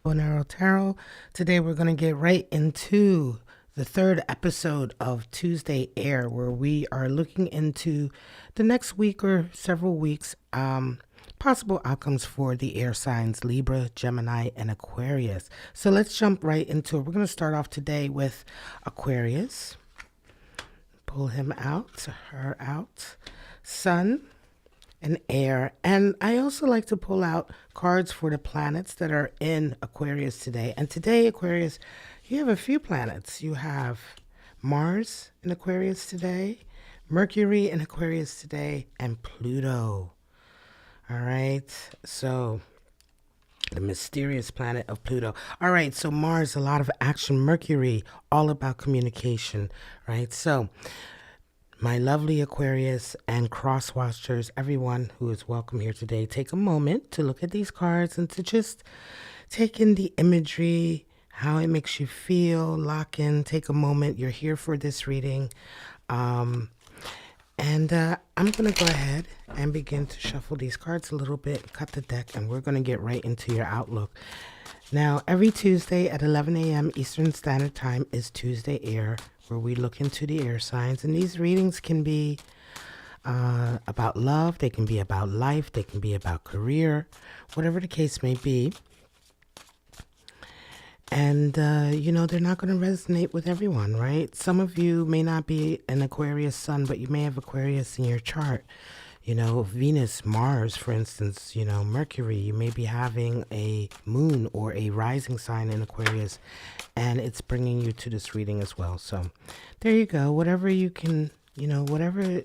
Tarot. Today we're going to get right into the third episode of Tuesday Air, where we are looking into the next week or several weeks, possible outcomes for the air signs Libra, Gemini, and Aquarius. So let's jump right into it. We're going to start off today with Aquarius. Pull him out, her out. Sun and air. And I also like to pull out cards for the planets that are in Aquarius today. And today, Aquarius, you have a few planets. You have Mars in Aquarius today, Mercury in Aquarius today, and Pluto. All right. So the mysterious planet of Pluto. All right. So Mars, a lot of action. Mercury, all about communication. Right. So my lovely Aquarius and cross watchers, everyone who is welcome here today, take a moment to look at these cards and to just take in the imagery, how it makes you feel, lock in, take a moment. You're here for this reading. I'm going to go ahead and begin to shuffle these cards a little bit, cut the deck, and we're going to get right into your outlook. Now, every Tuesday at 11 a.m. Eastern Standard Time is Tuesday Air, where we look into the air signs. And these readings can be about love. They can be about life. They can be about career, whatever the case may be. And, they're not going to resonate with everyone, right? Some of you may not be an Aquarius sun, but you may have Aquarius in your chart. Venus, Mars, for instance, Mercury, you may be having a moon or a rising sign in Aquarius, and it's bringing you to this reading as well. So there you go. Whatever you can, whatever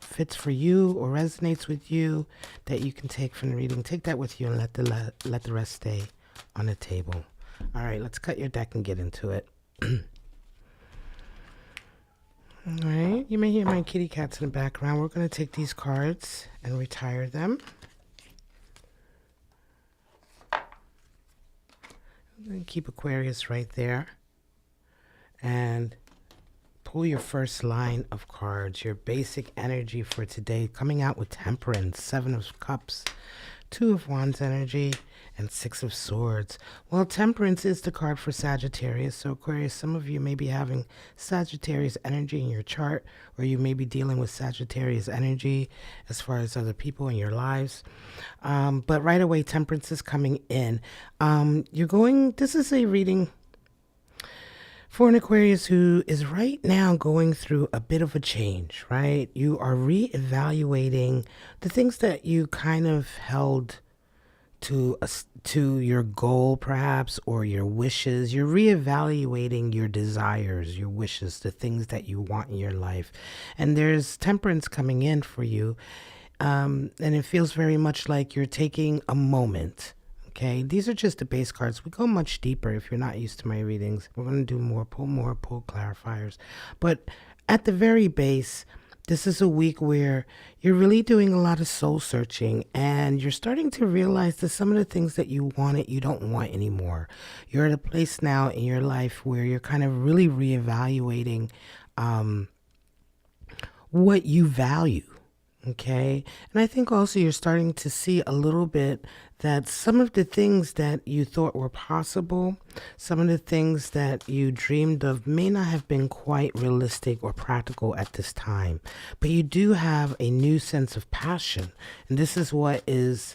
fits for you or resonates with you that you can take from the reading, take that with you and let the rest stay on the table. All right, let's cut your deck and get into it. All right, you may hear my kitty cats in the background. We're going to take these cards and retire them. I'm going to keep Aquarius right there. And pull your first line of cards, your basic energy for today, coming out with Temperance, 7 of Cups, 2 of Wands energy, and 6 of Swords. Well, Temperance is the card for Sagittarius. So Aquarius, some of you may be having Sagittarius energy in your chart, or you may be dealing with Sagittarius energy as far as other people in your lives. But right away, Temperance is coming in. This is a reading for an Aquarius who is right now going through a bit of a change, right? You are reevaluating the things that you kind of held to your goal, perhaps, or your wishes. You're reevaluating your desires, your wishes, the things that you want in your life. And there's Temperance coming in for you. And it feels very much like you're taking a moment. Okay, these are just the base cards. We go much deeper if you're not used to my readings. We're going to do more pull clarifiers. But at the very base, this is a week where you're really doing a lot of soul searching, and you're starting to realize that some of the things that you wanted, you don't want anymore. You're at a place now in your life where you're kind of really reevaluating what you value. Okay. And I think also you're starting to see a little bit that some of the things that you thought were possible, some of the things that you dreamed of may not have been quite realistic or practical at this time. But you do have a new sense of passion. And this is what is,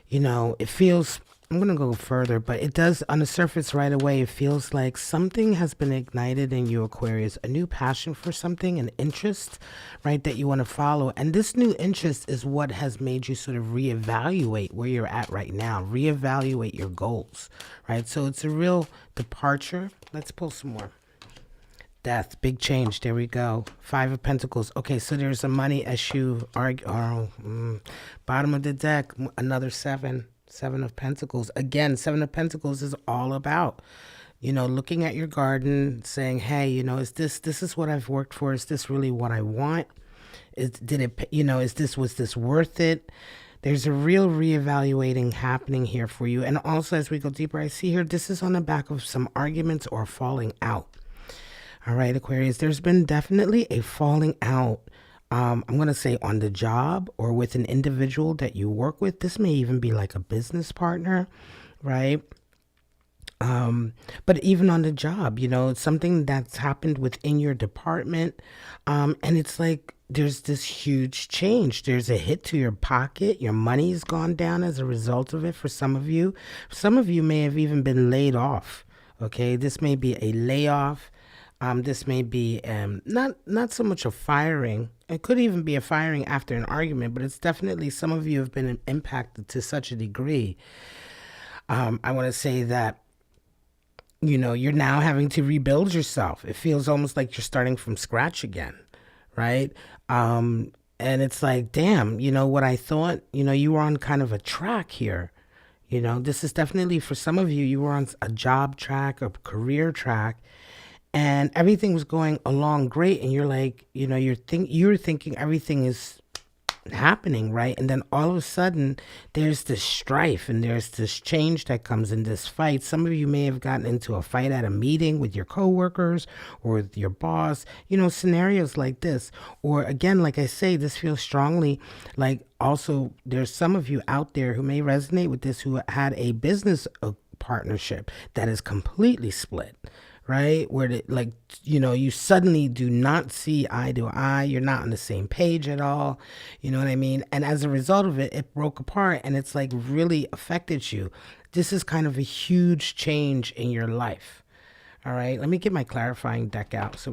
it feels, I'm going to go further, but it does on the surface right away. It feels like something has been ignited in you, Aquarius, a new passion for something, an interest, right, that you want to follow. And this new interest is what has made you sort of reevaluate where you're at right now, reevaluate your goals, right? So it's a real departure. Let's pull some more. Death, big change. There we go. 5 of Pentacles. Okay, so there's a money issue. Bottom of the deck, another 7. 7 of Pentacles. Again, 7 of Pentacles is all about, looking at your garden, saying, hey, is this is what I've worked for? Is this really what I want? Was this worth it? There's a real reevaluating happening here for you. And also, as we go deeper, I see here, this is on the back of some arguments or falling out. All right, Aquarius, there's been definitely a falling out. I'm going to say on the job or with an individual that you work with. This may even be like a business partner, right? But even on the job, it's something that's happened within your department. And it's like there's this huge change. There's a hit to your pocket. Your money's gone down as a result of it for some of you. Some of you may have even been laid off. Okay, this may be a layoff. This may be not so much a firing. It could even be a firing after an argument, but it's definitely some of you have been impacted to such a degree. I want to say that you're now having to rebuild yourself. It feels almost like you're starting from scratch again, right? And it's like, damn, what I thought, you were on kind of a track here. This is definitely for some of you, you were on a job track, a career track, and everything was going along great. And you're like, you're thinking everything is happening, right? And then all of a sudden there's this strife and there's this change that comes in this fight. Some of you may have gotten into a fight at a meeting with your coworkers or with your boss, scenarios like this. Or again, like I say, this feels strongly like also there's some of you out there who may resonate with this, who had a business partnership that is completely split, right? Where you suddenly do not see eye to eye. You're not on the same page at all. You know what I mean? And as a result of it, it broke apart and it's like really affected you. This is kind of a huge change in your life. All right, let me get my clarifying deck out so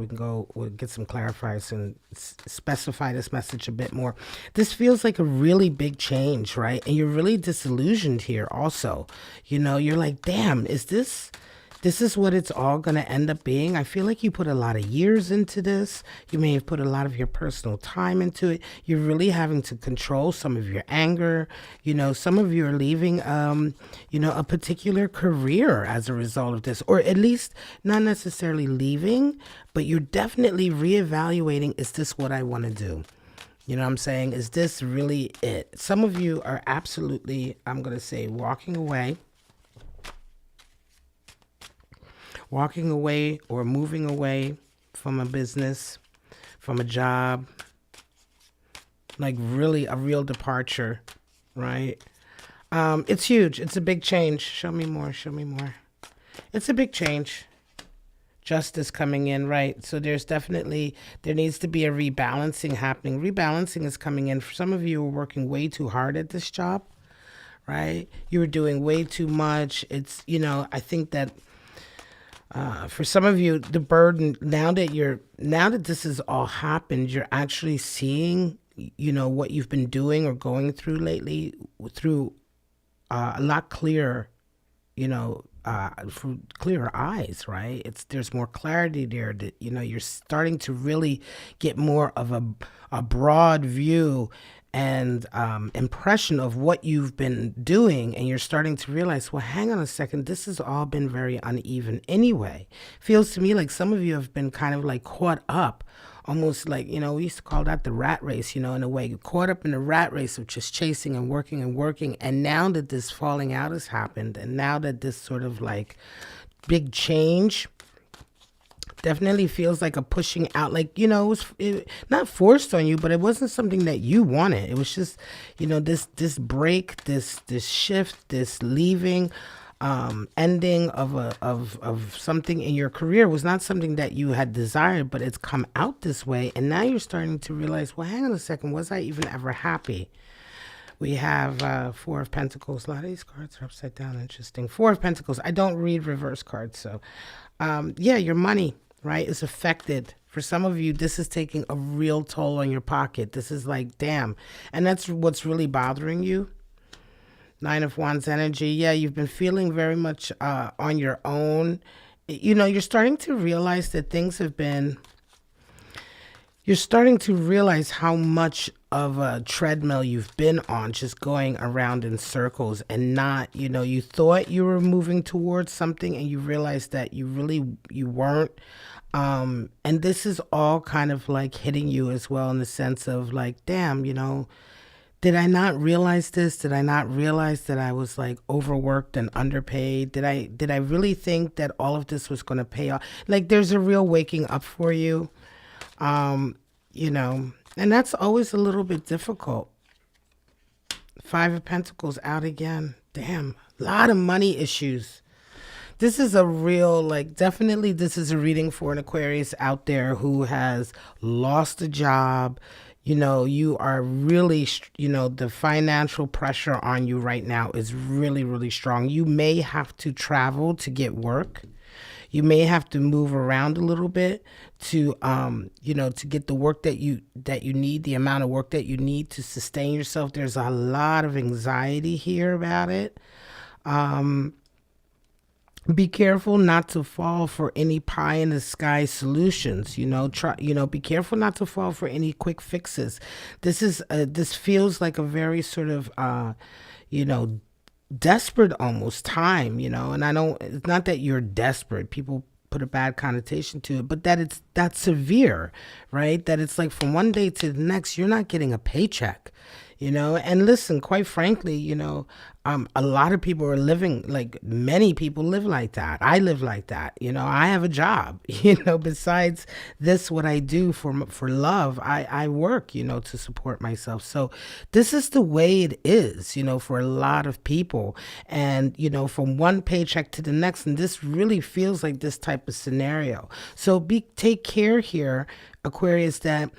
we'll get some clarifiers and specify this message a bit more. This feels like a really big change, right? And you're really disillusioned here also. You're like, damn, is this what it's all going to end up being? I feel like you put a lot of years into this. You may have put a lot of your personal time into it. You're really having to control some of your anger. Some of you are leaving, a particular career as a result of this, or at least not necessarily leaving, but you're definitely reevaluating, is this what I want to do? You know what I'm saying? Is this really it? Some of you are absolutely, I'm going to say, walking away or moving away from a business, from a job, like really a real departure, right? It's huge. It's a big change. Show me more. It's a big change. Justice coming in, right? So there needs to be a rebalancing happening. Rebalancing is coming in. For some of you who are working way too hard at this job, right? You were doing way too much. It's, I think that for some of you, the burden, now that this has all happened, you're actually seeing, what you've been doing or going through lately through a lot clearer, through clearer eyes, right? There's more clarity there that, you're starting to really get more of a broad view and impression of what you've been doing, and you're starting to realize, well, hang on a second, this has all been very uneven anyway. Feels to me like some of you have been kind of like caught up, almost like, we used to call that the rat race, in a way. You're caught up in the rat race of just chasing and working, and now that this falling out has happened, and now that this sort of like big change definitely feels like a pushing out, like, it was not forced on you, but it wasn't something that you wanted. It was just, this break, this shift, this leaving, ending of something in your career was not something that you had desired, but it's come out this way. And now you're starting to realize, well, hang on a second, was I even ever happy? We have Four of Pentacles. A lot of these cards are upside down. Interesting. Four of Pentacles. I don't read reverse cards. So, your money, right, is affected. For some of you, this is taking a real toll on your pocket. This is like, damn. And that's what's really bothering you. Nine of Wands energy. Yeah, you've been feeling very much on your own. You're starting to realize that things have been... You're starting to realize how much of a treadmill you've been on, just going around in circles and not, you thought you were moving towards something and you realized that you weren't. And this is all kind of like hitting you as well, in the sense of like, damn, did I not realize this? Did I not realize that I was like overworked and underpaid? Did I really think that all of this was going to pay off? Like, there's a real waking up for you. And that's always a little bit difficult. Five of Pentacles out again. Damn, a lot of money issues. This is a real, like, definitely this is a reading for an Aquarius out there who has lost a job. You are really, the financial pressure on you right now is really, really strong. You may have to travel to get work. You may have to move around a little bit to, to get the work that you need, the amount of work that you need to sustain yourself. There's a lot of anxiety here about it. Be careful not to fall for any pie in the sky solutions. Be careful not to fall for any quick fixes. This feels like a very sort of, you know, desperate almost time, and it's not that you're desperate. People put a bad connotation to it, but that it's that severe, right? That it's like from one day to the next, you're not getting a paycheck. And listen, quite frankly, a lot of people are living, like, many people live like that. I live like that. I have a job. Besides this, what I do for love, I work, to support myself. So this is the way it is, for a lot of people. And, from one paycheck to the next, and this really feels like this type of scenario. So take care here, Aquarius, that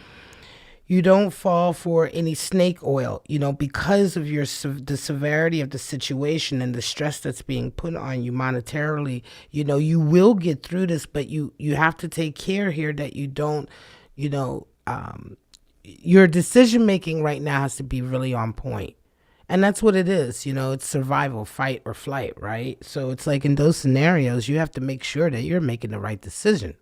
you don't fall for any snake oil, because of the severity of the situation and the stress that's being put on you monetarily. You will get through this, but you have to take care here that you don't, your decision making right now has to be really on point. And that's what it is. It's survival, fight or flight, right? So it's like in those scenarios, you have to make sure that you're making the right decision.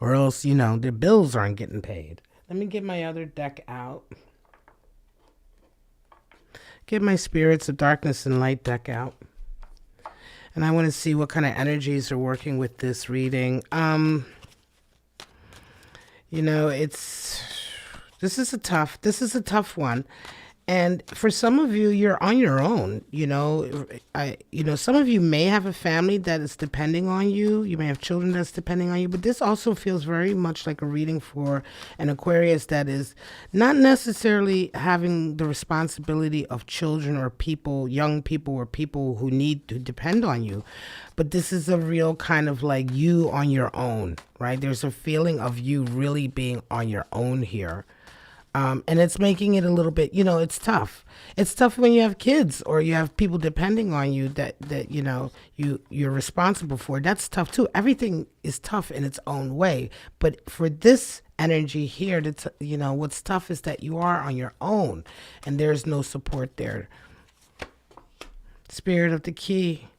Or else, their bills aren't getting paid. Let me get my other deck out. Get my Spirits of Darkness and Light deck out. And I want to see what kind of energies are working with this reading. This is a tough one. And for some of you, you're on your own. Some of you may have a family that is depending on you. You may have children that's depending on you. But this also feels very much like a reading for an Aquarius that is not necessarily having the responsibility of children or people, young people or people who need to depend on you. But this is a real kind of like you on your own, right? There's a feeling of you really being on your own here. And it's making it a little bit, it's tough. It's tough when you have kids or you have people depending on you that you're responsible for. That's tough too. Everything is tough in its own way. But for this energy here, what's tough is that you are on your own and there's no support there. Spirit of the Key.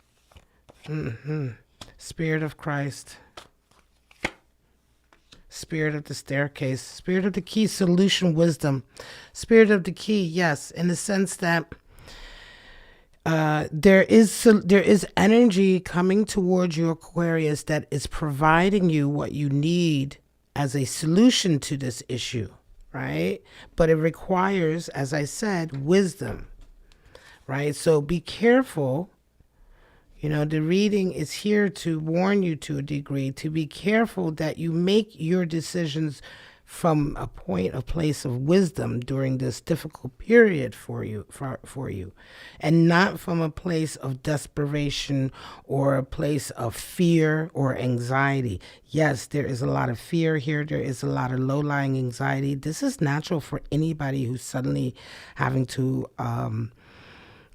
Spirit of Christ. Spirit of the Staircase, Spirit of the Key, Solution, Wisdom. Spirit of the Key, yes, in the sense that there is energy coming towards you, Aquarius, that is providing you what you need as a solution to this issue, right? But it requires, as I said, wisdom, right? So be careful. The reading is here to warn you to a degree, to be careful that you make your decisions from a place of wisdom during this difficult period for you, and not from a place of desperation or a place of fear or anxiety. Yes, there is a lot of fear here. There is a lot of low-lying anxiety. This is natural for anybody who's suddenly having to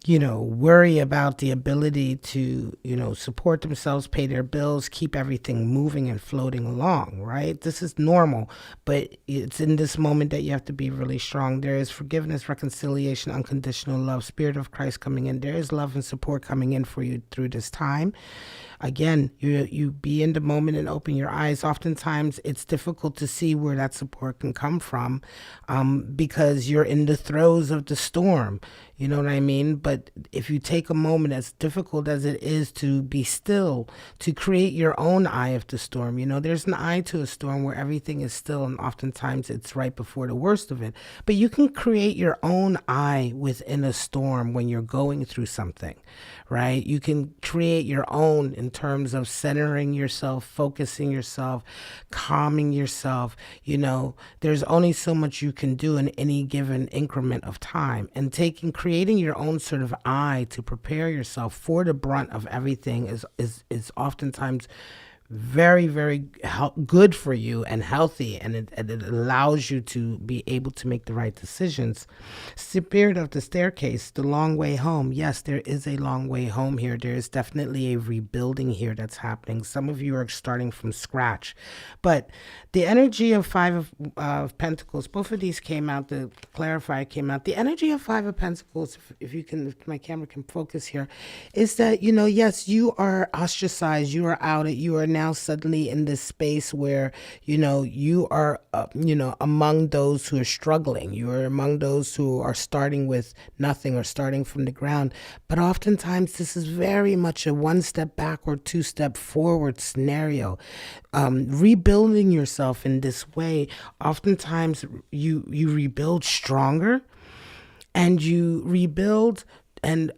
worry about the ability to, support themselves, pay their bills, keep everything moving and floating along, right? This is normal, but it's in this moment that you have to be really strong. There is forgiveness, reconciliation, unconditional love, Spirit of Christ coming in. There is love and support coming in for you through this time. Again, you be in the moment and open your eyes. Oftentimes, it's difficult to see where that support can come from because you're in the throes of the storm. You know what I mean? But if you take a moment, as difficult as it is to be still, to create your own eye of the storm, there's an eye to a storm where everything is still, and oftentimes it's right before the worst of it. But you can create your own eye within a storm when you're going through something, right? You can create your own terms of centering yourself, focusing yourself, calming yourself. There's only so much you can do in any given increment of time, and creating your own sort of eye to prepare yourself for the brunt of everything is oftentimes very, very good for you and healthy, and it allows you to be able to make the right decisions. Spirit of the staircase, the long way home. Yes, there is a long way home here. There is definitely a rebuilding here that's happening. Some of you are starting from scratch, but the energy of Five of Pentacles, both of these came out. The clarifier came out. The energy of Five of Pentacles, if my camera can focus here, is that, yes, you are ostracized, you are outed, you are now suddenly in this space where, you are, among those who are struggling. You are among those who are starting with nothing or starting from the ground. But oftentimes this is very much a one step back or two step forward scenario. Rebuilding yourself in this way, oftentimes you rebuild stronger, and you rebuild and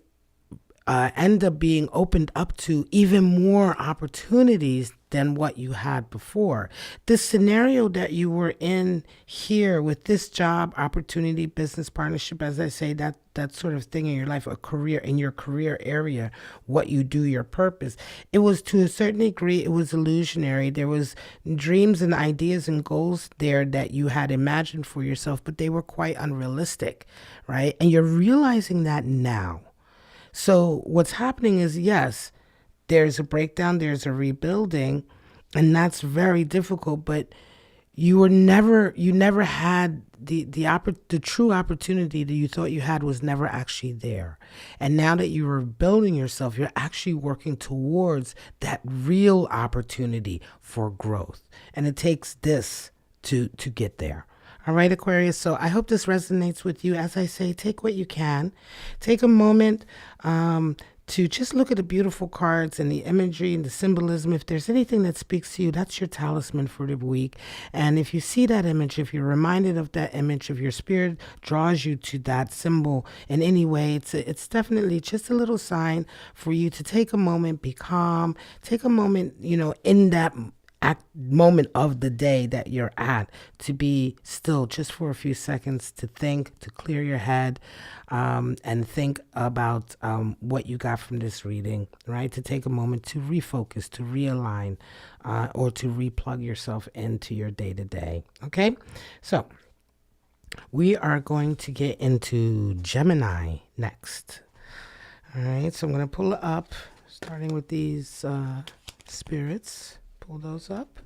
end up being opened up to even more opportunities than what you had before. The scenario that you were in here with this job, opportunity, business partnership, as I say, that sort of thing in your life, a career, in your career area, what you do, your purpose, it was, to a certain degree, it was illusionary. There was dreams and ideas and goals there that you had imagined for yourself, but they were quite unrealistic, right? And you're realizing that now. So what's happening is, yes, there's a breakdown, there's a rebuilding, and that's very difficult, but you never had the true opportunity that you thought you had was never actually there. And now that you are building yourself, you're actually working towards that real opportunity for growth. And it takes this to get there. All right, Aquarius. So I hope this resonates with you. As I say, take what you can. Take a moment to just look at the beautiful cards and the imagery and the symbolism. If there's anything that speaks to you, that's your talisman for the week. And if you see that image, if you're reminded of that image, if your spirit draws you to that symbol in any way, it's definitely just a little sign for you to take a moment, be calm, take a moment, in that moment of the day that you're at, to be still just for a few seconds, to think, to clear your head, and think about what you got from this reading, right? To take a moment to refocus, to realign, or to replug yourself into your day-to-day. Okay, so we are going to get into Gemini next. All right, so I'm going to pull it up, starting with these spirits. Pull those up.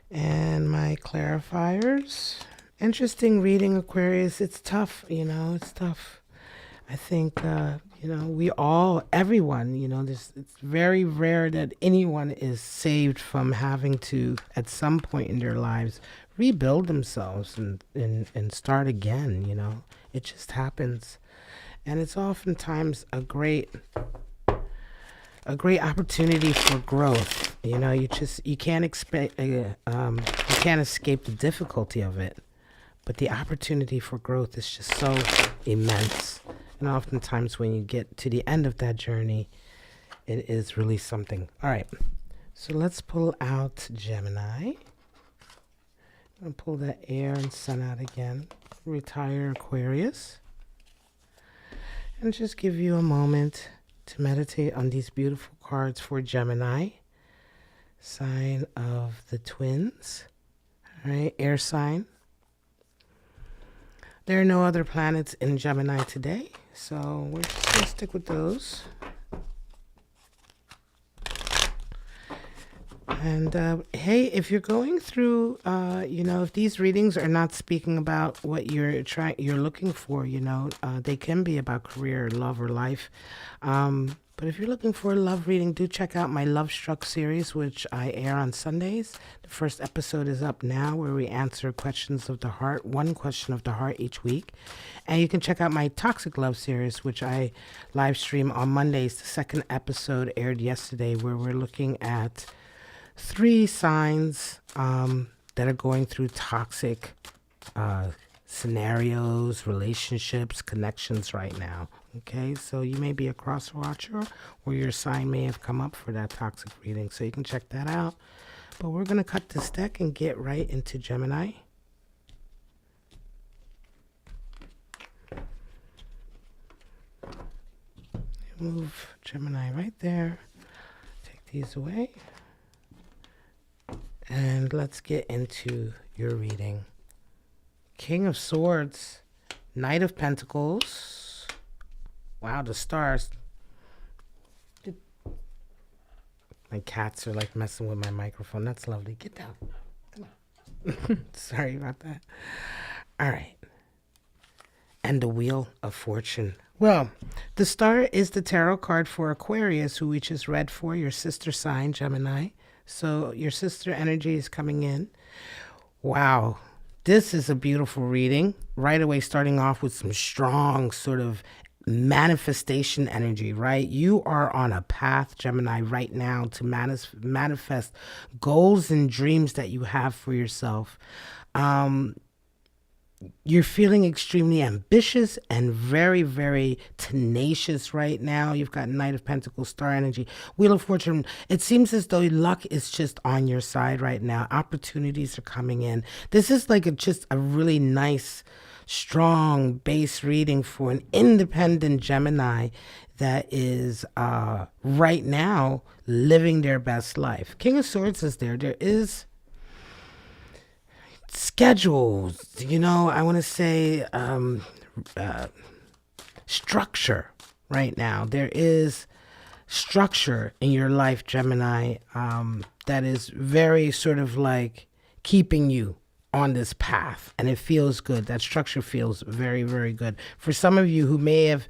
And my clarifiers. Interesting reading, Aquarius. It's tough, it's tough. I think, everyone, it's very rare that anyone is saved from having to, at some point in their lives, rebuild themselves and start again, It just happens. And it's oftentimes a great opportunity for growth. You can't expect, you can't escape the difficulty of it, but the opportunity for growth is just so immense. And oftentimes when you get to the end of that journey, it is really something. All right, so let's pull out Gemini. I'm going to pull that air and sun out again. Retire Aquarius. And just give you a moment to meditate on these beautiful cards for Gemini, sign of the twins. All right, air sign. There are no other planets in Gemini today, so we're just going to stick with those. And hey, if you're going through, if these readings are not speaking about what you're looking for, they can be about career, love, or life. But if you're looking for a love reading, do check out my Love Struck series, which I air on Sundays. The first episode is up now, where we answer questions of the heart, one question of the heart each week. And you can check out my Toxic Love series, which I live stream on Mondays. The second episode aired yesterday, where we're looking at 3 signs that are going through toxic scenarios, relationships, connections right now. Okay, so you may be a cross watcher, or your sign may have come up for that toxic reading, so you can check that out. But we're going to cut this deck and get right into Gemini. Move Gemini right there. Take these away. And let's get into your reading. King of Swords, Knight of Pentacles. Wow, the stars. My cats are like messing with my microphone. That's lovely. Get down. Come on. Sorry about that. All right. And the Wheel of Fortune. Well, the star is the tarot card for Aquarius, who we just read for, your sister sign, Gemini. So your sister energy is coming in. Wow. This is a beautiful reading. Right away, starting off with some strong sort of manifestation energy, right? You are on a path, Gemini, right now to manifest goals and dreams that you have for yourself. You're feeling extremely ambitious and very, very tenacious right now. You've got Knight of Pentacles, star energy, Wheel of Fortune. It seems as though luck is just on your side right now. Opportunities are coming in. This is like just a really nice, strong base reading for an independent Gemini that is right now living their best life. King of Swords is there. There is schedules, I want to say structure right now. There is structure in your life, Gemini, that is very sort of like keeping you on this path, and it feels good. That structure feels very, very good. For some of you who may have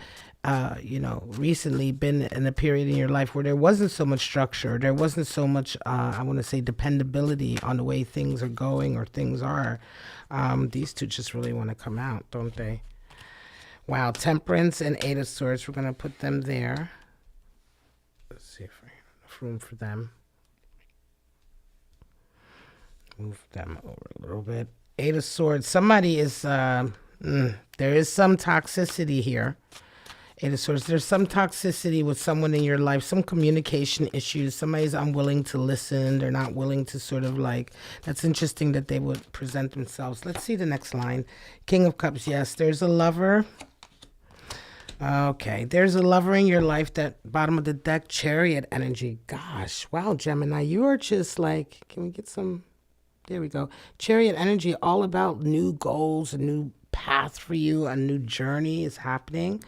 recently been in a period in your life where there wasn't so much structure, there wasn't so much, I want to say, dependability on the way things are going or things are. These two just really want to come out, don't they? Wow, Temperance and Eight of Swords, we're going to put them there. Let's see if I have enough room for them. Move them over a little bit. Eight of Swords, somebody is, there is some toxicity here. Eight of Swords, there's some toxicity with someone in your life, some communication issues. Somebody's unwilling to listen. They're not willing to sort of like, that's interesting that they would present themselves. Let's see the next line. King of Cups, yes, there's a lover. Okay, there's a lover in your life. That bottom of the deck, Chariot energy. Gosh, wow, Gemini, you are just like, can we get some, there we go. Chariot energy, all about new goals, a new path for you, a new journey is happening.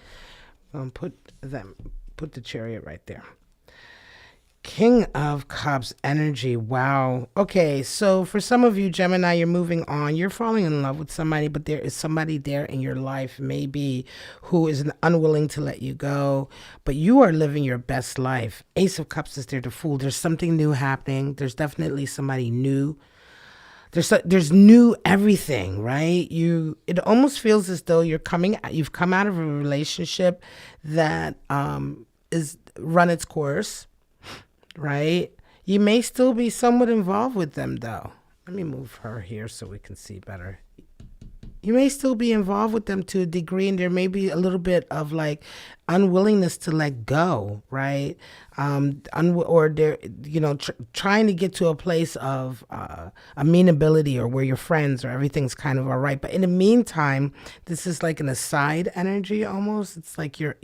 Put the Chariot right there. King of Cups energy. Wow. Okay, so for some of you, Gemini, you're moving on. You're falling in love with somebody, but there is somebody there in your life, maybe, who is unwilling to let you go, but you are living your best life. Ace of Cups is there to Fool. There's something new happening. There's definitely somebody new. There's new everything, right? It almost feels as though you've come out of a relationship that is run its course, right? You may still be somewhat involved with them, though. Let me move her here so we can see better. You may still be involved with them to a degree, and there may be a little bit of like unwillingness to let go, right? Or they're, trying to get to a place of amenability, or where you're friends or everything's kind of all right. But in the meantime, this is like an aside energy almost. It's like your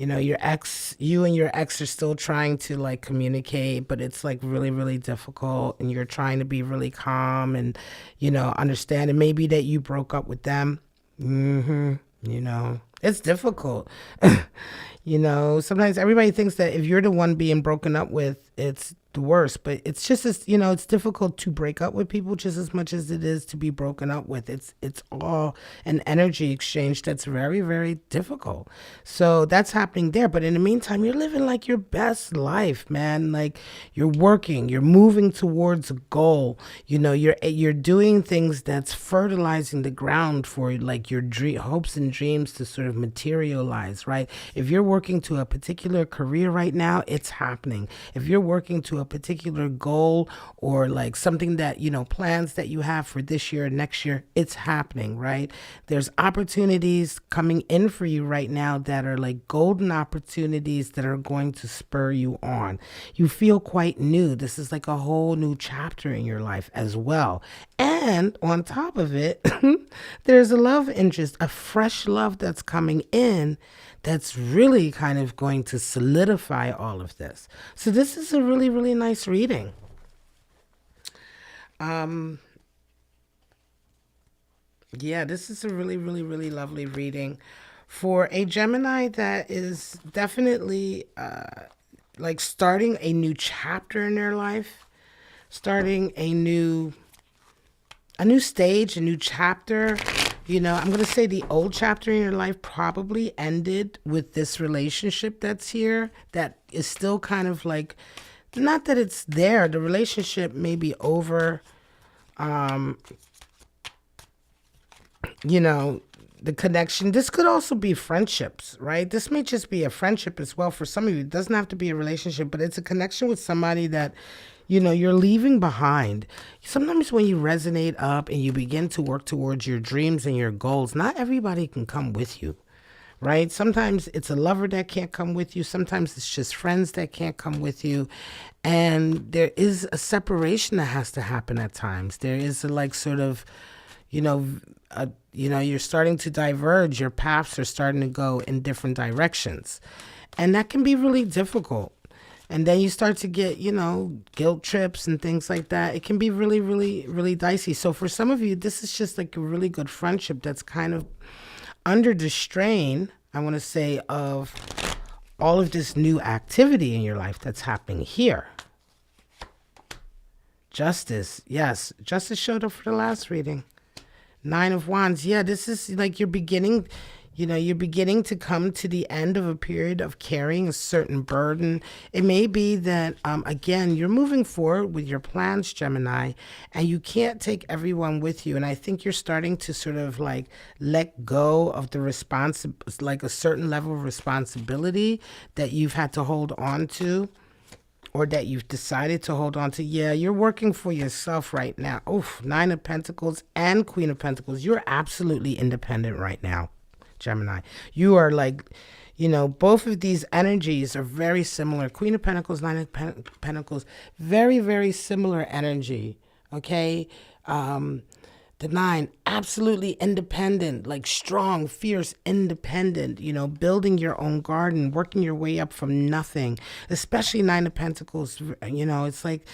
ex, you and your ex are still trying to like communicate, but it's like really, really difficult, and you're trying to be really calm and, understand. And maybe that you broke up with them. It's difficult. Sometimes everybody thinks that if you're the one being broken up with, it's the worst, but it's just as, it's difficult to break up with people just as much as it is to be broken up with. It's all an energy exchange that's very, very difficult. So that's happening there. But in the meantime, you're living like your best life, man. Like you're working, you're moving towards a goal. You're doing things that's fertilizing the ground for like your hopes and dreams to sort of materialize, right? If you're working to a particular career right now, it's happening. If you're working to a particular goal or like something that, plans that you have for this year, next year, it's happening, right? There's opportunities coming in for you right now that are like golden opportunities that are going to spur you on. You feel quite new. This is like a whole new chapter in your life as well. And on top of it, there's a love interest, a fresh love that's coming in that's really kind of going to solidify all of this. So this is a really, really nice reading. Yeah, this is a really, really, really lovely reading for a Gemini that is definitely like starting a new chapter in their life, starting a new stage, a new chapter. I'm going to say the old chapter in your life probably ended with this relationship that's here that is still kind of like, not that it's there. The relationship may be over. The connection. This could also be friendships, right? This may just be a friendship as well. For some of you, it doesn't have to be a relationship, but it's a connection with somebody that you're leaving behind. Sometimes when you resonate up and you begin to work towards your dreams and your goals, not everybody can come with you, right? Sometimes it's a lover that can't come with you. Sometimes it's just friends that can't come with you. And there is a separation that has to happen at times. There is a like sort of, you're starting to diverge. Your paths are starting to go in different directions. And that can be really difficult. And then you start to get, guilt trips and things like that. It can be really, really, really dicey. So for some of you, this is just like a really good friendship that's kind of under the strain, I want to say, of all of this new activity in your life that's happening here. Justice. Yes, justice showed up for the last reading. 9 of Wands. Yeah, this is like you're beginning to come to the end of a period of carrying a certain burden. It may be that, again, you're moving forward with your plans, Gemini, and you can't take everyone with you. And I think you're starting to sort of like let go of the like a certain level of responsibility that you've had to hold on to, or that you've decided to hold on to. Yeah, you're working for yourself right now. Oof, 9 of Pentacles and Queen of Pentacles. You're absolutely independent right now, Gemini. You are like, both of these energies are very similar. Queen of Pentacles, 9 of Pentacles, very, very similar energy, okay? The 9, absolutely independent, like strong, fierce, independent, building your own garden, working your way up from nothing, especially 9 of Pentacles. It's like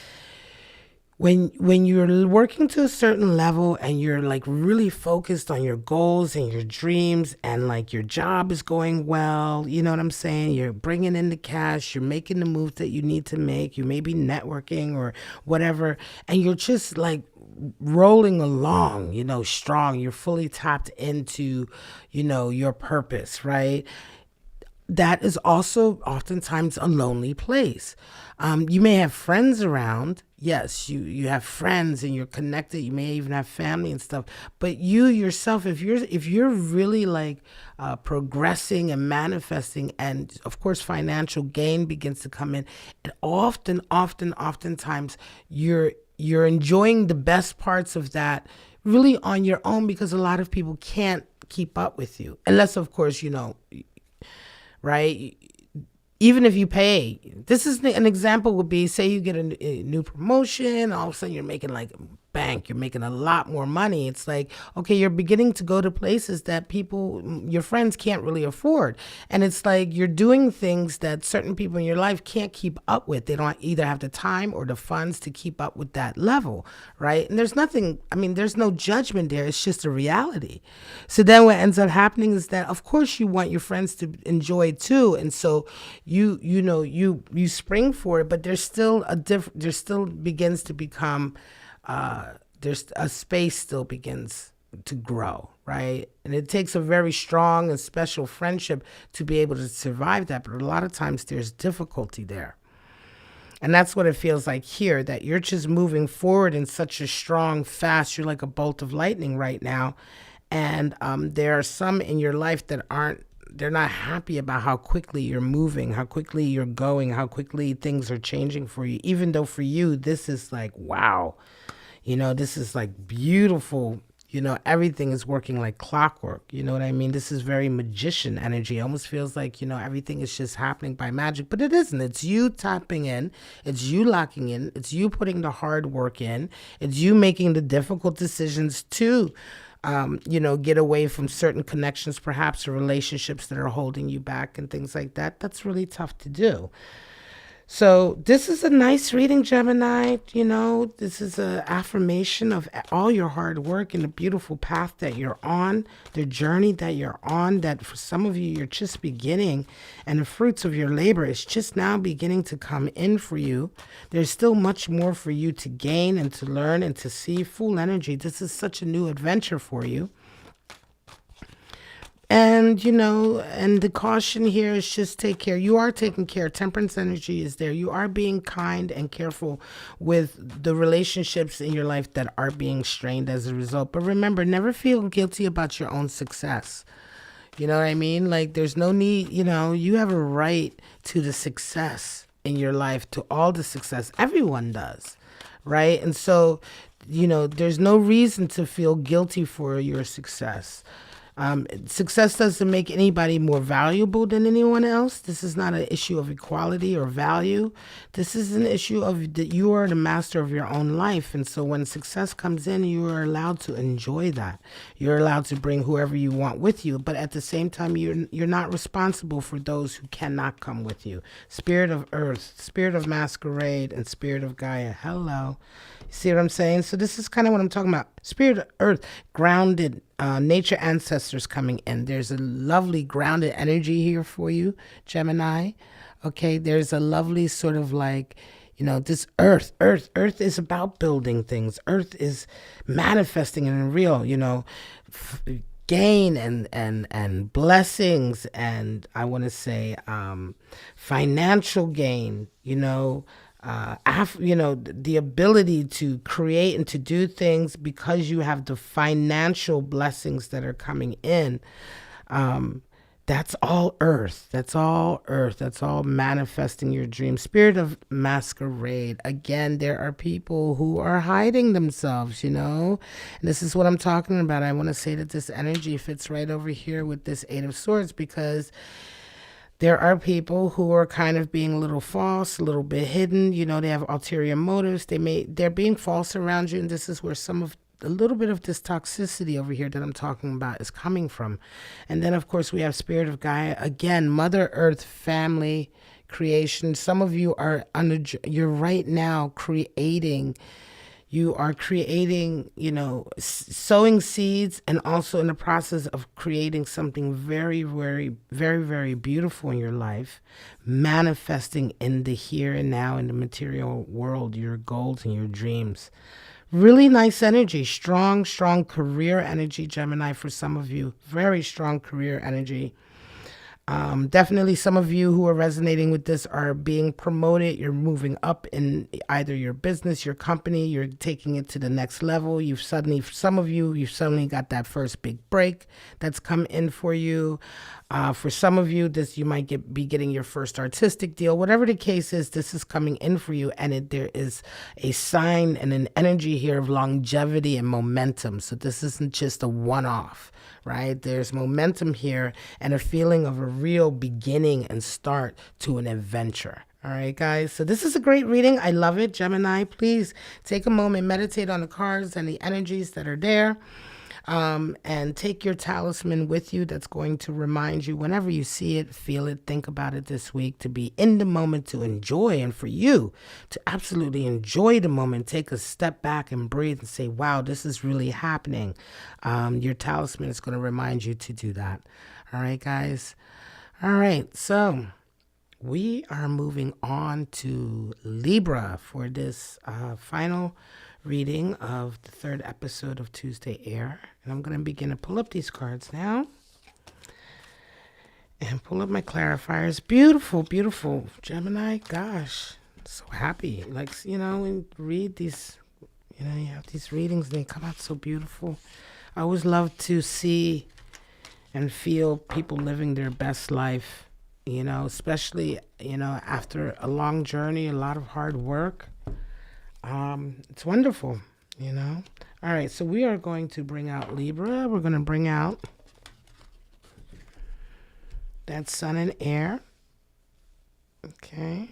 when you're working to a certain level and you're like really focused on your goals and your dreams and like your job is going well, you know what I'm saying? You're bringing in the cash, you're making the moves that you need to make, you may be networking or whatever, and you're just like rolling along, strong. You're fully tapped into, your purpose, right? That is also oftentimes a lonely place. You may have friends around. Yes, you have friends and you're connected. You may even have family and stuff. But you yourself, if you're really like progressing and manifesting, and of course financial gain begins to come in, and oftentimes you're enjoying the best parts of that really on your own, because a lot of people can't keep up with you, unless of course right? Even if you pay. This is an example would be, say you get a new promotion, all of a sudden you're making like bank, you're making a lot more money. It's like, okay, you're beginning to go to places that your friends can't really afford. And it's like you're doing things that certain people in your life can't keep up with. They don't either have the time or the funds to keep up with that level, right? And there's no judgment there. It's just a reality. So then what ends up happening is that, of course, you want your friends to enjoy it too. And so you spring for it, but there's still begins to become, there's a space still begins to grow, right? And it takes a very strong and special friendship to be able to survive that. But a lot of times there's difficulty there. And that's what it feels like here, that you're just moving forward in such a strong, fast, you're like a bolt of lightning right now. And there are some in your life that aren't they're not happy about how quickly you're moving, how quickly you're going, how quickly things are changing for you. Even though for you, this is like, wow, this is like beautiful. Everything is working like clockwork. You know what I mean? This is very magician energy. It almost feels like, everything is just happening by magic, but it isn't. It's you tapping in. It's you locking in. It's you putting the hard work in. It's you making the difficult decisions to, get away from certain connections, perhaps, or relationships that are holding you back and things like that. That's really tough to do. So this is a nice reading, Gemini. This is an affirmation of all your hard work and the beautiful path that you're on, the journey that you're on, that for some of you, you're just beginning, and the fruits of your labor is just now beginning to come in for you. There's still much more for you to gain and to learn and to see. Full energy. This is such a new adventure for you. And, and the caution here is just take care. You are taking care. Temperance energy is there. You are being kind and careful with the relationships in your life that are being strained as a result. But remember, never feel guilty about your own success. You know what I mean? Like, there's no need, you have a right to the success in your life, to all the success. Everyone does, right? And so, there's no reason to feel guilty for your success. Success doesn't make anybody more valuable than anyone else. This is not an issue of equality or value. This is an issue of that you are the master of your own life. And so when success comes in, you are allowed to enjoy that. You're allowed to bring whoever you want with you. But at the same time, you're not responsible for those who cannot come with you. Spirit of Earth, Spirit of Masquerade, and Spirit of Gaia. Hello. See what I'm saying? So this is kind of what I'm talking about. Spirit of Earth, grounded, nature ancestors coming in. There's a lovely grounded energy here for you, Gemini. Okay, there's a lovely sort of like, this Earth is about building things. Earth is manifesting and real, gain and blessings, and I want to say financial gain, the ability to create and to do things because you have the financial blessings that are coming in. That's all Earth. That's all Earth. That's all manifesting your dream. Spirit of Masquerade. Again, there are people who are hiding themselves, And this is what I'm talking about. I want to say that this energy fits right over here with this Eight of Swords, because there are people who are kind of being a little false, a little bit hidden. They have ulterior motives. They're being false around you. And this is where a little bit of this toxicity over here that I'm talking about is coming from. And then, of course, we have Spirit of Gaia. Again, Mother Earth, family, creation. Some of you are you're right now creating. You are creating, sowing seeds, and also in the process of creating something very, very, very, very beautiful in your life, manifesting in the here and now in the material world, your goals and your dreams. Really nice energy, strong career energy, Gemini, for some of you. Very strong career energy. Definitely some of you who are resonating with this are being promoted. You're moving up in either your business, your company. You're taking it to the next level. You've suddenly got that first big break that's come in for you. For some of you, you might be getting your first artistic deal. Whatever the case is, this is coming in for you. And there is a sign and an energy here of longevity and momentum. So this isn't just a one-off. Right? There's momentum here and a feeling of a real beginning and start to an adventure. All right, guys. So this is a great reading. I love it. Gemini, please take a moment, meditate on the cards and the energies that are there. And take your talisman with you. That's going to remind you whenever you see it, feel it, think about it this week, to be in the moment, to enjoy, and for you to absolutely enjoy the moment. Take a step back and breathe and say, wow, this is really happening. Your talisman is going to remind you to do that. All right, guys. All right. So we are moving on to Libra for this final reading of the third episode of Tuesday Air. And I'm going to begin to pull up these cards now. And pull up my clarifiers. Beautiful, beautiful. Gemini, gosh, so happy. Like, when you read these, you have these readings and they come out so beautiful. I always love to see and feel people living their best life, especially, after a long journey, a lot of hard work. It's wonderful, All right, so we are going to bring out Libra. We're going to bring out that sun and air. Okay.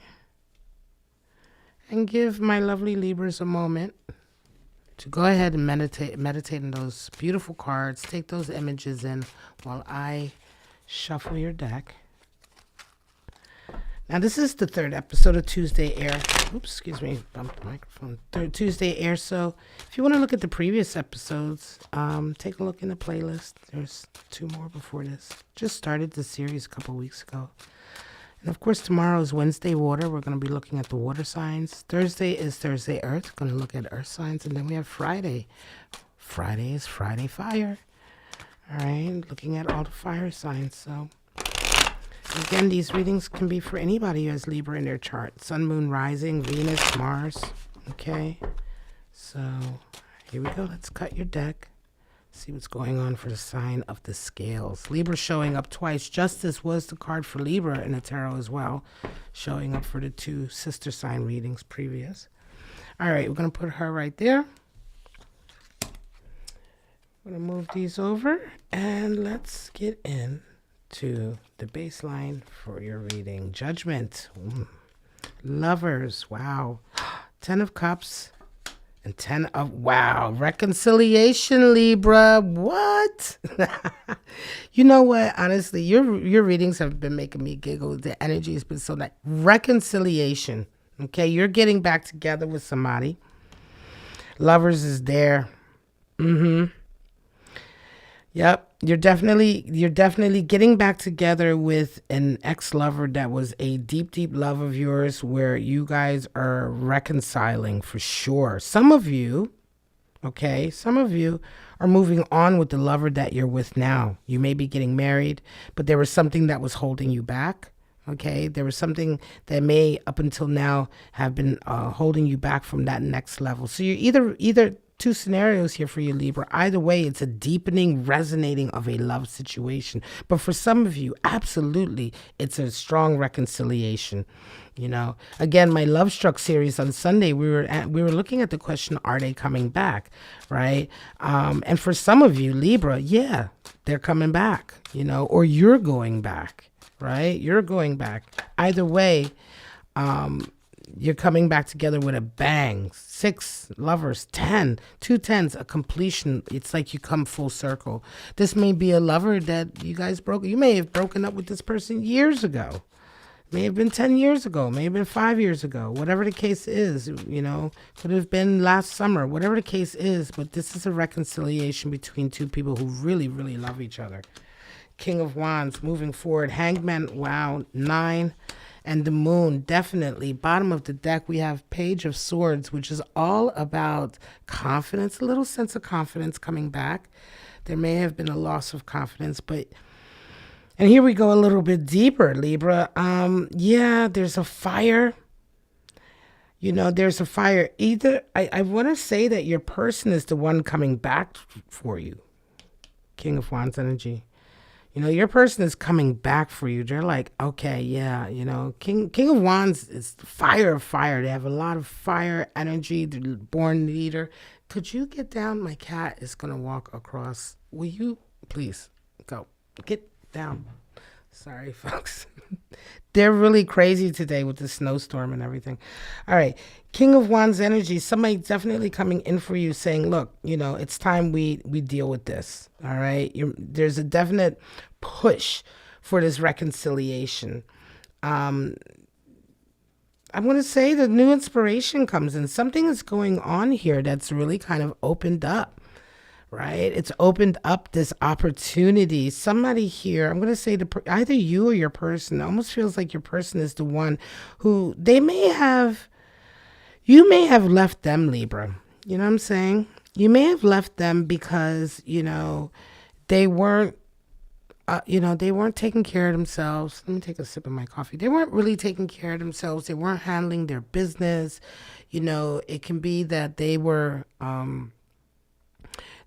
And give my lovely Libras a moment to go ahead and meditate on those beautiful cards. Take those images in while I shuffle your deck. Now, this is the third episode of Tuesday Air. Oops, excuse me, bumped the microphone. Third Tuesday Air. So if you want to look at the previous episodes, take a look in the playlist. There's 2 more before this. Just started the series a couple weeks ago. And of course, tomorrow is Wednesday Water. We're going to be looking at the water signs. Thursday is Thursday Earth. Going to look at Earth signs. And then we have Friday. Friday is Friday Fire. All right, looking at all the fire signs. So again, these readings can be for anybody who has Libra in their chart. Sun, Moon, Rising, Venus, Mars. Okay, so here we go. Let's cut your deck. See what's going on for the sign of the scales. Libra showing up twice. Justice was the card for Libra in the tarot as well. Showing up for the 2 sister sign readings previous. All right, we're going to put her right there. I'm going to move these over. And let's get into the baseline for your reading. Judgment. Lovers. Wow. 10 of Cups. And 10 of, wow, reconciliation, Libra. What? You know what? Honestly, your readings have been making me giggle. The energy has been so nice. Reconciliation. Okay, you're getting back together with somebody. Lovers is there. Yep, you're definitely getting back together with an ex-lover that was a deep, deep love of yours, where you guys are reconciling for sure. Some of you are moving on with the lover that you're with now. You may be getting married, but there was something that was holding you back. Okay, there was something that may up until now have been holding you back from that next level. So you're either 2 scenarios here for you, Libra. Either way, it's a deepening, resonating of a love situation. But for some of you, absolutely, it's a strong reconciliation. Again, my Love Struck series on Sunday, we were looking at the question, are they coming back, right? And for some of you, Libra, yeah, they're coming back, or you're going back, right? You're going back. Either way, you're coming back together with a bang. 6 lovers, 10, 2 tens, a completion. It's like you come full circle. This may be a lover that you guys broke. You may have broken up with this person years ago. May have been 10 years ago. May have been 5 years ago. Whatever the case is, could have been last summer. Whatever the case is, but this is a reconciliation between 2 people who really, really love each other. King of Wands, moving forward. Hangman, wow, 9. And the Moon, definitely. Bottom of the deck, we have Page of Swords, which is all about confidence, a little sense of confidence coming back. There may have been a loss of confidence, but... And here we go a little bit deeper, Libra. Yeah, there's a fire. There's a fire. Either, I want to say that your person is the one coming back for you. King of Wands energy. Your person is coming back for you. They're like, okay, yeah, King of Wands is fire of fire. They have a lot of fire energy. They're born leader. Could you get down? My cat is going to walk across. Will you please go? Get down. Sorry, folks. They're really crazy today with the snowstorm and everything. All right. King of Wands energy. Somebody definitely coming in for you saying, look, it's time we deal with this. All right. There's a definite push for this reconciliation. I'm going to say the new inspiration comes in. Something is going on here that's really kind of opened up. Right? It's opened up this opportunity. Somebody here, I'm going to say either you or your person, it almost feels like your person is the one who you may have left them, Libra. You know what I'm saying? You may have left them because, they weren't, they weren't taking care of themselves. Let me take a sip of my coffee. They weren't really taking care of themselves. They weren't handling their business. It can be that they were,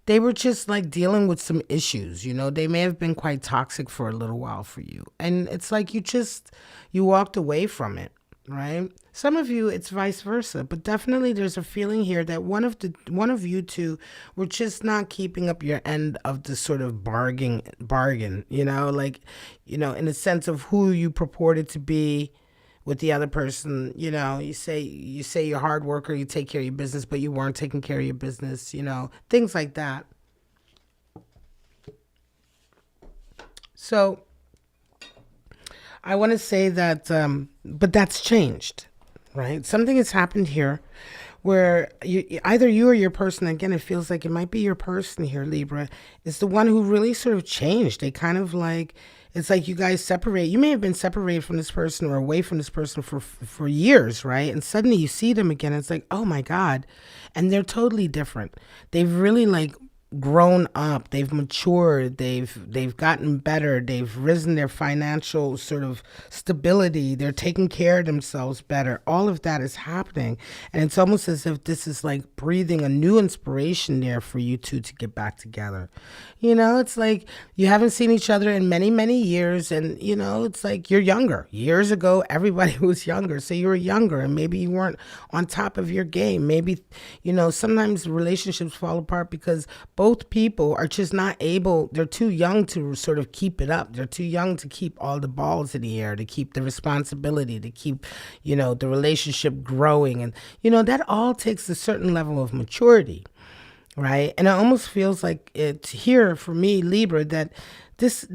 they were just like dealing with some issues. They may have been quite toxic for a little while for you. And it's like you walked away from it, right? Some of you, it's vice versa, but definitely there's a feeling here that one of you two were just not keeping up your end of the sort of bargain, like, in the sense of who you purported to be with the other person. You say you're a hard worker, you take care of your business, but you weren't taking care of your business, things like that. So I want to say that, but that's changed, right? Something has happened here where either you or your person, again, it feels like it might be your person here, Libra, is the one who really sort of changed. They kind of like, it's like you guys separate. You may have been separated from this person or away from this person for years, right? And suddenly you see them again. It's like, oh my God. And they're totally different. They've really like grown up, they've matured, they've gotten better, they've risen their financial sort of stability, they're taking care of themselves better. All of that is happening, and it's almost as if this is like breathing a new inspiration there for you two to get back together. It's like you haven't seen each other in many, many years, and it's like you're younger. Years ago, everybody was younger, so you were younger, and maybe you weren't on top of your game. Maybe, sometimes relationships fall apart because both people are just not able, they're too young to sort of keep it up. They're too young to keep all the balls in the air, to keep the responsibility, to keep, the relationship growing. And, that all takes a certain level of maturity, right? And it almost feels like it's here for me, Libra, that this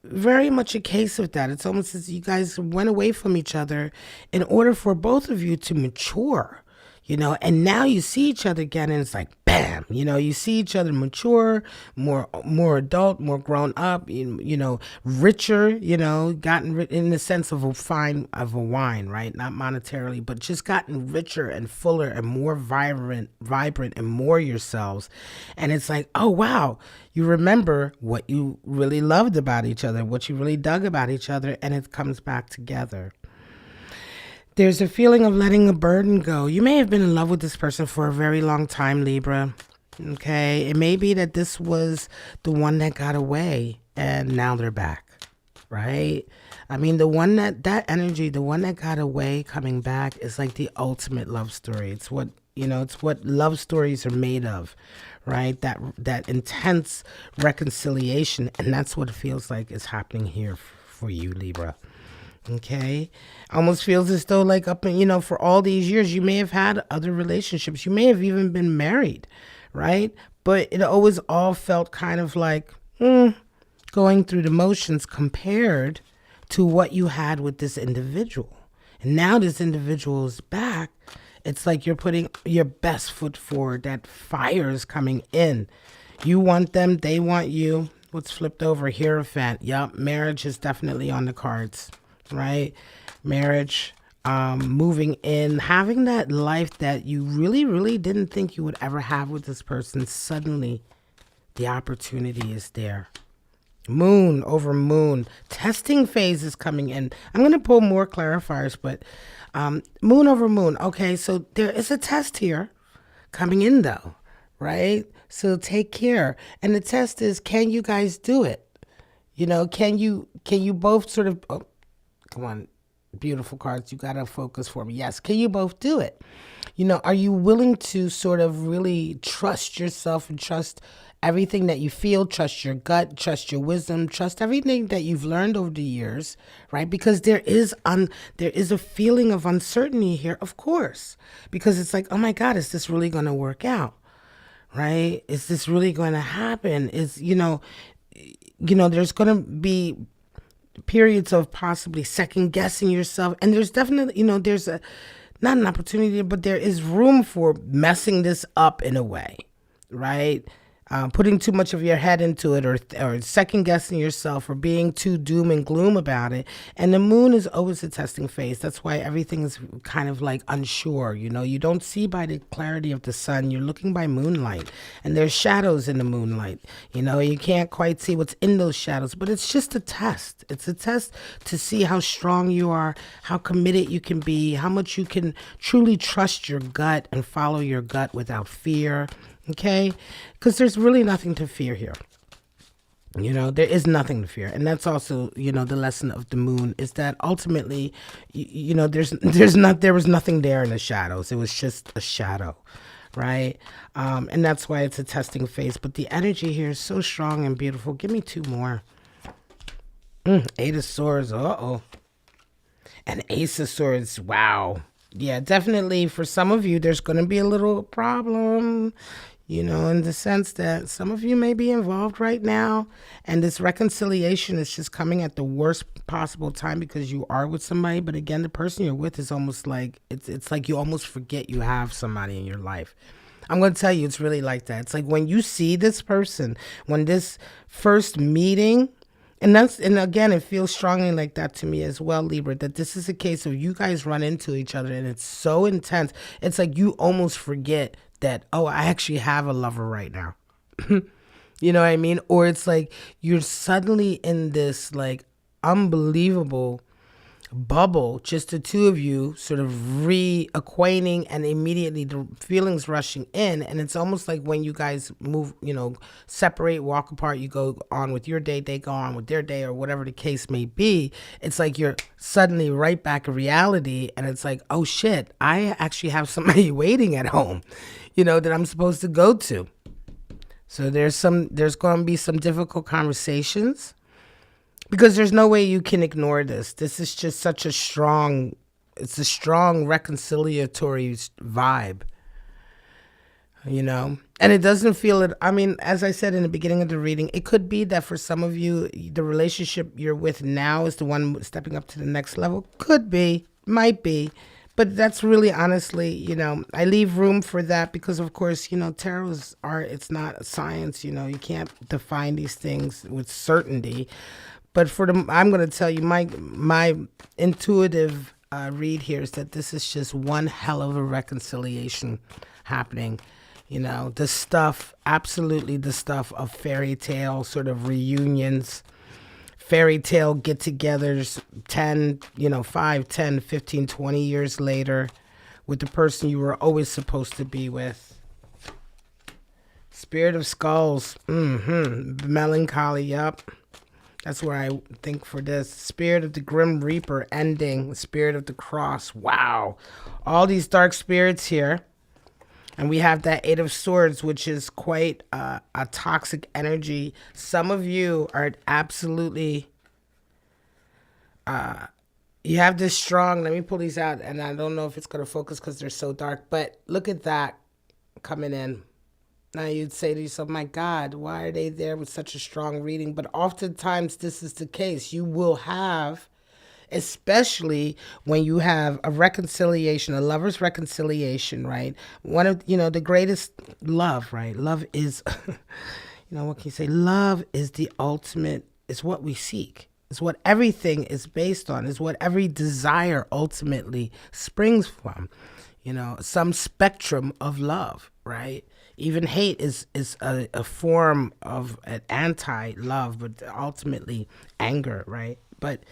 very much a case of that. It's almost as you guys went away from each other in order for both of you to mature. And now you see each other again, and it's like, bam, you see each other mature, more adult, more grown up, richer, gotten in the sense of a wine, right? Not monetarily, but just gotten richer and fuller and more vibrant and more yourselves. And it's like, oh, wow, you remember what you really loved about each other, what you really dug about each other, and it comes back together. There's a feeling of letting a burden go. You may have been in love with this person for a very long time, Libra. Okay, it may be that this was the one that got away and now they're back, right? I mean, the one that energy, the one that got away coming back is like the ultimate love story. It's what, it's what love stories are made of, right? That intense reconciliation, and that's what it feels like is happening here for you, Libra. Okay, almost feels as though like up in, for all these years, you may have had other relationships. You may have even been married, right? But it always all felt kind of like going through the motions compared to what you had with this individual. And now this individual is back. It's like you're putting your best foot forward. That fire is coming in. You want them, they want you. What's flipped over? Hierophant. Yup, marriage is definitely on the cards. Right? Marriage, moving in, having that life that you really, really didn't think you would ever have with this person. Suddenly, the opportunity is there. Moon over moon. Testing phase is coming in. I'm going to pull more clarifiers, but moon over moon. Okay, so there is a test here coming in, though, right? So take care. And the test is, can you guys do it? Can you both sort of... Oh, come on, beautiful cards. You got to focus for me. Yes. Can you both do it? Are you willing to sort of really trust yourself and trust everything that you feel, trust your gut, trust your wisdom, trust everything that you've learned over the years, right? Because there is a feeling of uncertainty here, of course, because it's like, oh my God, is this really going to work out? Right? Is this really going to happen? There's going to be periods of possibly second guessing yourself, and there's definitely there's not an opportunity, but there is room for messing this up in a way, right? Putting too much of your head into it, or second guessing yourself, or being too doom and gloom about it. And the moon is always a testing phase. That's why everything is kind of like unsure. You don't see by the clarity of the sun. You're looking by moonlight, and there's shadows in the moonlight. You can't quite see what's in those shadows, but it's just a test. It's a test to see how strong you are, how committed you can be, how much you can truly trust your gut and follow your gut without fear. Okay? Because there's really nothing to fear here. There is nothing to fear. And that's also, the lesson of the moon is that ultimately, there was nothing there in the shadows. It was just a shadow, right? And that's why it's a testing phase. But the energy here is so strong and beautiful. Give me 2 more. Eight of Swords. Uh-oh. And Ace of Swords. Wow. Yeah, definitely for some of you, there's going to be a little problem, in the sense that some of you may be involved right now. And this reconciliation is just coming at the worst possible time because you are with somebody. But again, the person you're with is almost like, it's like you almost forget you have somebody in your life. I'm going to tell you, it's really like that. It's like when you see this person, when this first meeting, and again, it feels strongly like that to me as well, Libra, that this is a case of you guys run into each other and it's so intense. It's like you almost forget that, oh, I actually have a lover right now. You know what I mean? Or it's like you're suddenly in this like unbelievable bubble, just the two of you sort of reacquainting, and immediately the feelings rushing in. And it's almost like when you guys move, separate, walk apart, you go on with your day, they go on with their day, or whatever the case may be. It's like you're suddenly right back in reality, and it's like, oh shit, I actually have somebody waiting at home, that I'm supposed to go to. So there's going to be some difficult conversations, because there's no way you can ignore this. This is just such a strong reconciliatory vibe, And it doesn't feel it. I mean, as I said in the beginning of the reading, it could be that for some of you, the relationship you're with now is the one stepping up to the next level. Could be, might be. But that's really honestly, I leave room for that because, of course, tarot is art. It's not a science. You can't define these things with certainty. But I'm going to tell you, my intuitive read here is that this is just one hell of a reconciliation happening. Absolutely the stuff of fairy tale sort of reunions, fairy tale get-togethers 5, 10, 15, 20 years later with the person you were always supposed to be with. Spirit of Skulls, melancholy, yep. That's where I think for this. Spirit of the Grim Reaper ending. Spirit of the Cross. Wow. All these dark spirits here. And we have that Eight of Swords, which is quite a toxic energy. Some of you are absolutely... you have this strong... Let me pull these out. And I don't know if it's going to focus because they're so dark. But look at that coming in. Now you'd say to yourself, my God, why are they there with such a strong reading? But oftentimes this is the case. You will have, especially when you have a reconciliation, a lover's reconciliation, right? One of, the greatest love, right? Love is, what can you say? Love is the ultimate, is what we seek. It's what everything is based on. It's what every desire ultimately springs from. Some spectrum of love, right? Even hate is a form of an anti-love, but ultimately anger, right? But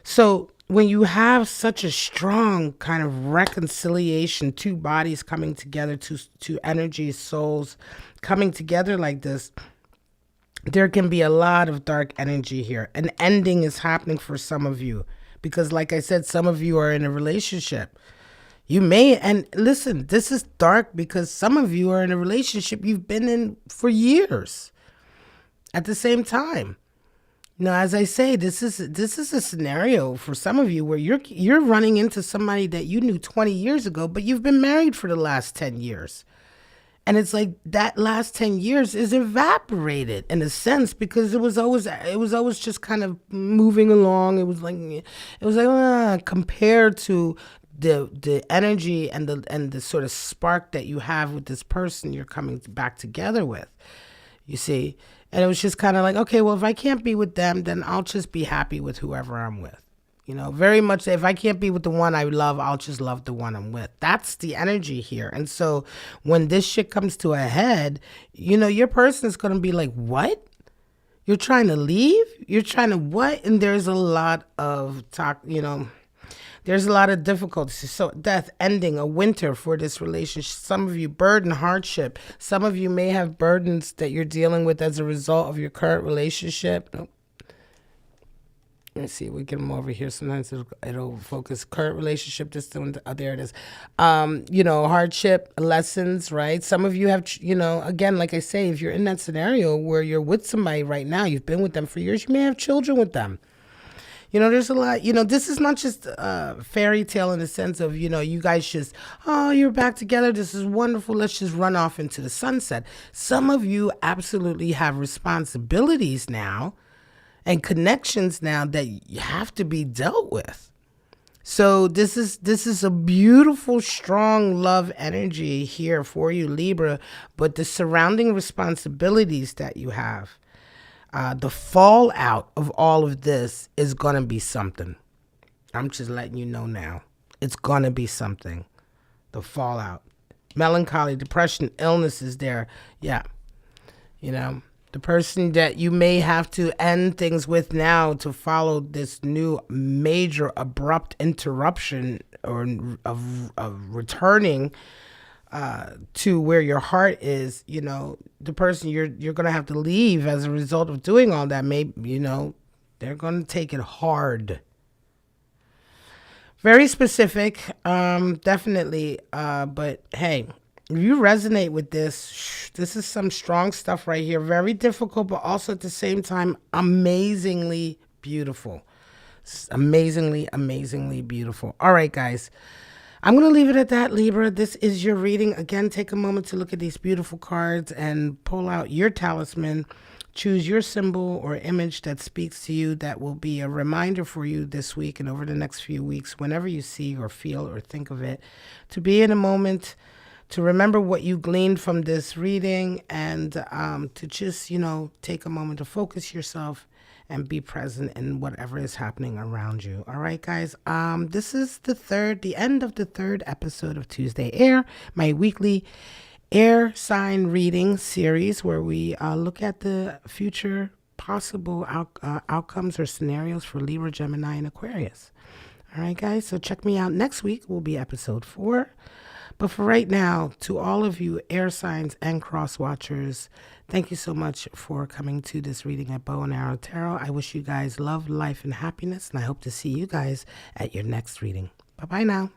so when you have such a strong kind of reconciliation, two bodies coming together, two energies, souls coming together like this, there can be a lot of dark energy here. An ending is happening for some of you because, like I said, some of you are in a relationship. You may, and listen, this is dark because some of you are in a relationship you've been in for years at the same time. As I say, this is a scenario for some of you where you're running into somebody that you knew 20 years ago, but you've been married for the last 10 years. And it's like that last 10 years is evaporated in a sense because it was always just kind of moving along. It was like compared to the energy and the sort of spark that you have with this person you're coming back together with, you see. And it was just kind of like, okay, well, if I can't be with them, then I'll just be happy with whoever I'm with. Very much if I can't be with the one I love, I'll just love the one I'm with. That's the energy here. And so when this shit comes to a head, your person is going to be like, what? You're trying to leave? You're trying to what? And there's a lot of talk, There's a lot of difficulties. So death, ending, a winter for this relationship. Some of you, burden, hardship. Some of you may have burdens that you're dealing with as a result of your current relationship. Nope. Let's see, we get them over here. Sometimes it'll focus current relationship. This one, there it is. Hardship, lessons, right? Some of you have, again, like I say, if you're in that scenario where you're with somebody right now, you've been with them for years, you may have children with them. There's a lot, this is not just a fairy tale in the sense of, you guys just, oh, you're back together. This is wonderful. Let's just run off into the sunset. Some of you absolutely have responsibilities now and connections now that you have to be dealt with. So this is a beautiful, strong love energy here for you, Libra, but the surrounding responsibilities that you have, the fallout of all of this is going to be something. I'm just letting you know now. It's going to be something. The fallout. Melancholy, depression, illness is there. Yeah. The person that you may have to end things with now to follow this new major abrupt interruption or of returning to where your heart is, the person you're going to have to leave as a result of doing all that, they're going to take it hard. Very specific, definitely. But hey, if you resonate with this is some strong stuff right here. Very difficult, but also at the same time, amazingly beautiful. Amazingly, amazingly beautiful. All right, guys. I'm going to leave it at that, Libra. This is your reading. Again, take a moment to look at these beautiful cards and pull out your talisman. Choose your symbol or image that speaks to you that will be a reminder for you this week and over the next few weeks, whenever you see or feel or think of it, to be in a moment, to remember what you gleaned from this reading, and to just, take a moment to focus yourself and be present in whatever is happening around you. All right, guys. This is the end of the third episode of Tuesday Air, my weekly air sign reading series where we look at the future possible outcomes or scenarios for Libra, Gemini, and Aquarius. All right, guys. So check me out next week. Will be episode 4. But for right now, to all of you air signs and cross watchers, thank you so much for coming to this reading at Bow and Arrow Tarot. I wish you guys love, life, and happiness, and I hope to see you guys at your next reading. Bye-bye now.